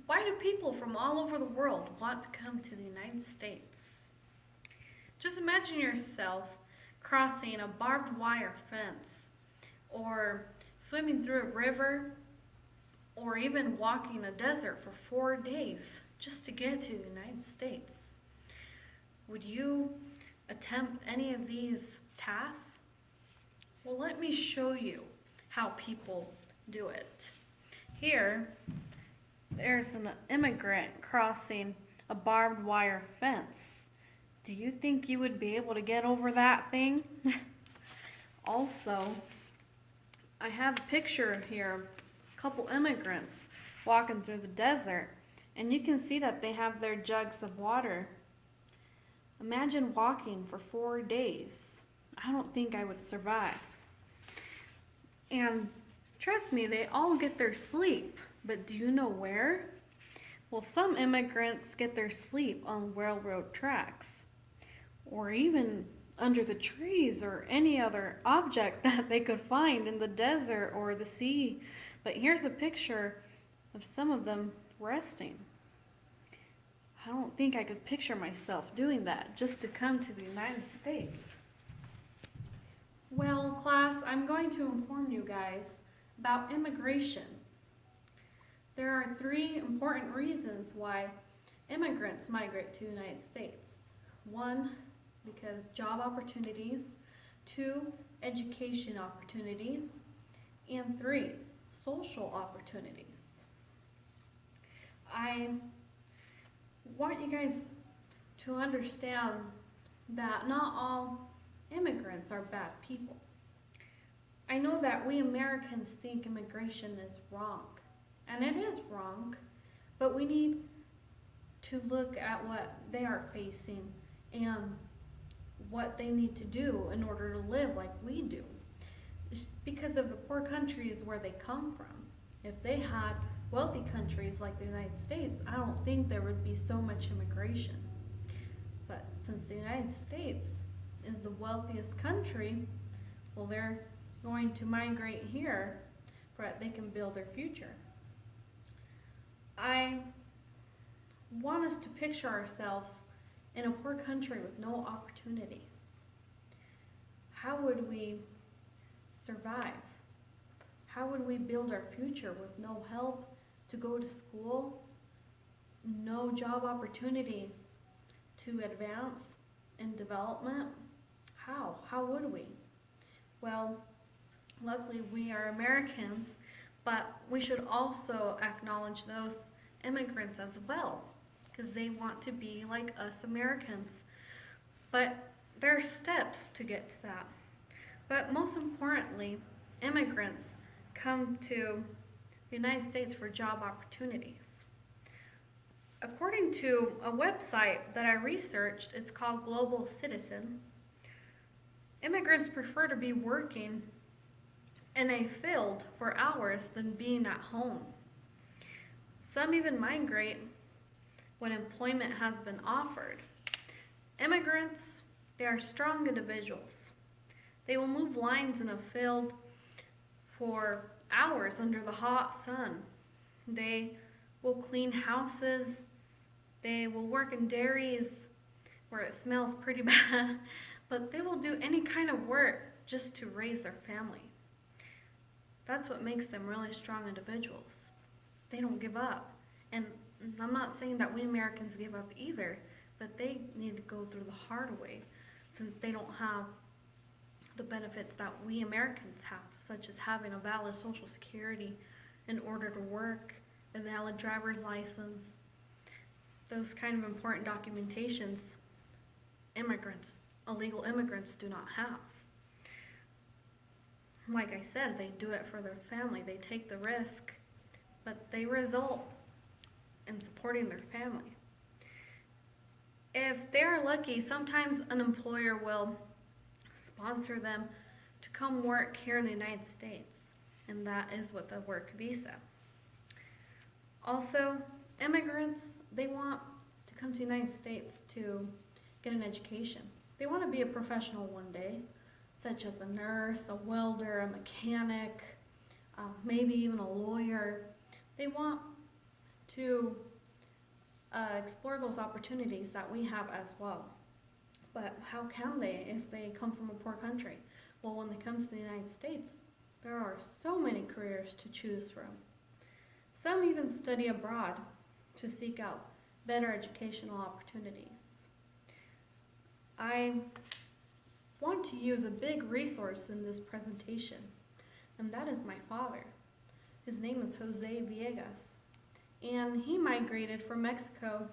Why do people from all over the world want to come to the United States? Just imagine yourself crossing a barbed wire fence, or swimming through a river, or even walking a desert for 4 days just to get to the United States. Would you attempt any of these tasks? Well, let me show you how people do it. Here, there's an immigrant crossing a barbed wire fence. Do you think you would be able to get over that thing? Also, I have a picture here of a couple immigrants walking through the desert, and you can see that they have their jugs of water. Imagine walking for 4 days. I don't think I would survive. And trust me, they all get their sleep, but do you know where? Well, some immigrants get their sleep on railroad tracks, or even under the trees or any other object that they could find in the desert or the sea. But here's a picture of some of them resting. I don't think I could picture myself doing that just to come to the United States. Well, class, I'm going to inform you guys about immigration. There are 3 important reasons why immigrants migrate to the United States. 1, because job opportunities. 2, education opportunities. And 3, social opportunities. I want you guys to understand that not all immigrants are bad people. I know that we Americans think immigration is wrong, and it is wrong, but we need to look at what they are facing and what they need to do in order to live like we do. It's because of the poor countries where they come from. If they had wealthy countries like the United States, I don't think there would be so much immigration. But since the United States is the wealthiest country, well, they're going to migrate here so that they can build their future. I want us to picture ourselves in a poor country with no opportunities. How would we survive? How would we build our future with no help to go to school, no job opportunities to advance in development? How would we? Well, luckily we are Americans, but we should also acknowledge those immigrants as well, because they want to be like us Americans. But there are steps to get to that. But most importantly, immigrants come to the United States for job opportunities. According to a website that I researched, it's called Global Citizen, immigrants prefer to be working in a field for hours than being at home. Some even migrate when employment has been offered. Immigrants, they are strong individuals. They will move lines in a field for hours under the hot sun. They will clean houses. They will work in dairies where it smells pretty bad, but they will do any kind of work just to raise their family. That's what makes them really strong individuals. They don't give up. And I'm not saying that we Americans give up either, but they need to go through the hard way since they don't have the benefits that we Americans have, such as having a valid social security in order to work, a valid driver's license, those kind of important documentations immigrants, illegal immigrants, do not have. Like I said, they do it for their family. They take the risk, but they result in supporting their family. If they're lucky, sometimes an employer will sponsor them to come work here in the United States, and that is with a work visa. Also, immigrants, they want to come to the United States to get an education. They want to be a professional one day, such as a nurse, a welder, a mechanic, maybe even a lawyer. They want to explore those opportunities that we have as well. But how can they if they come from a poor country? Well, when they come to the United States, there are so many careers to choose from. Some even study abroad to seek out better educational opportunities. I want to use a big resource in this presentation, and that is my father. His name is Jose Villegas, and he migrated from Mexico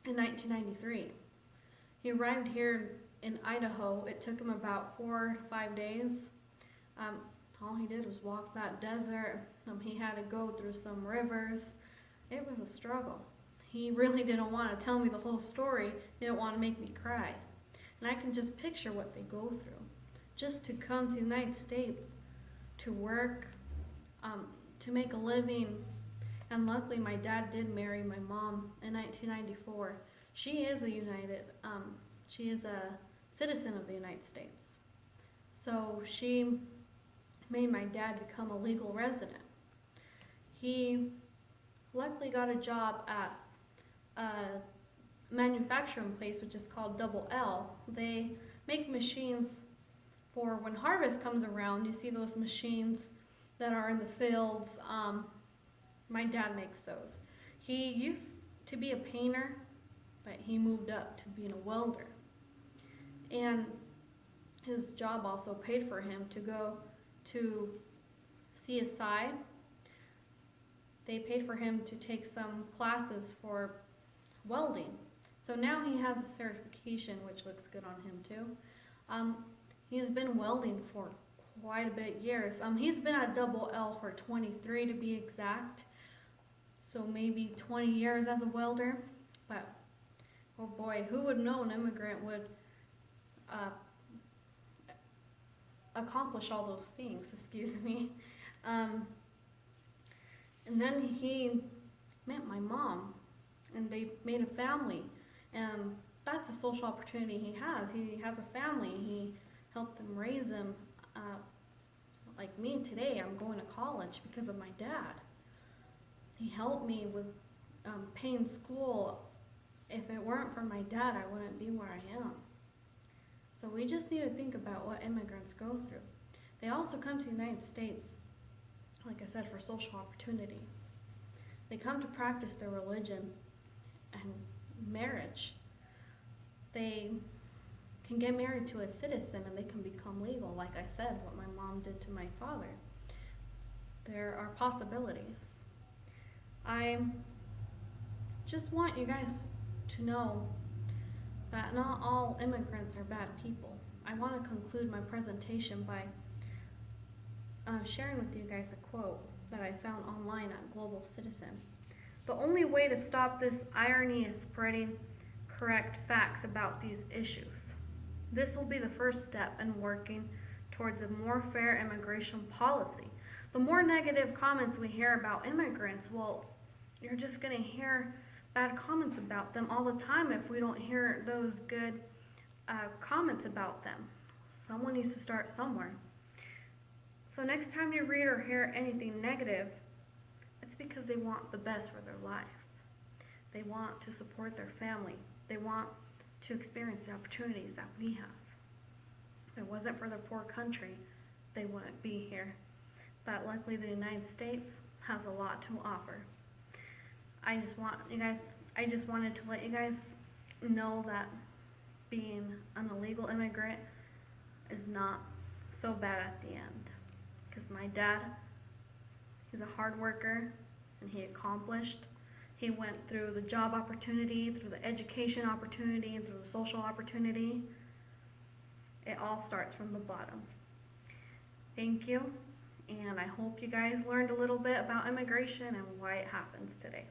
in 1993. He arrived here in Idaho. It took him about 4 to 5 days. All he did was walk that desert. He had to go through some rivers. It was a struggle. He really didn't want to tell me the whole story. He didn't want to make me cry. And I can just picture what they go through. Just to come to the United States, to work, to make a living. And luckily my dad did marry my mom in 1994. She is a citizen of the United States. So she made my dad become a legal resident. He luckily got a job at a manufacturing place which is called Double L. They make machines for when harvest comes around. You see those machines that are in the fields. My dad makes those. He used to be a painter, but he moved up to being a welder. And his job also paid for him to go to CSI. They paid for him to take some classes for welding. So now he has a certification, which looks good on him too. He's been welding for quite a bit years. He's been at Double L for 23 to be exact. So maybe 20 years as a welder. But oh boy, who would know an immigrant would accomplish all those things, excuse me. And then he met my mom, and they made a family, and that's a social opportunity he has. He has a family. He helped them raise him. Like me today, I'm going to college because of my dad. He helped me with paying school. If it weren't for my dad, I wouldn't be where I am. So we just need to think about what immigrants go through. They also come to the United States, like I said, for social opportunities. They come to practice their religion and marriage. They can get married to a citizen and they can become legal, like I said, what my mom did to my father. There are possibilities. I just want you guys to know that not all immigrants are bad people. I want to conclude my presentation by sharing with you guys a quote that I found online at Global Citizen. The only way to stop this irony is spreading correct facts about these issues. This will be the first step in working towards a more fair immigration policy. The more negative comments we hear about immigrants, well, you're just going to hear bad comments about them all the time if we don't hear those good comments about them. Someone needs to start somewhere. So next time you read or hear anything negative, it's because they want the best for their life. They want to support their family. They want to experience the opportunities that we have. If it wasn't for the poor country, they wouldn't be here. But luckily the United States has a lot to offer. I just wanted to let you guys know that being an illegal immigrant is not so bad at the end. Because my dad, he's a hard worker and he accomplished. He went through the job opportunity, through the education opportunity, and through the social opportunity. It all starts from the bottom. Thank you, and I hope you guys learned a little bit about immigration and why it happens today.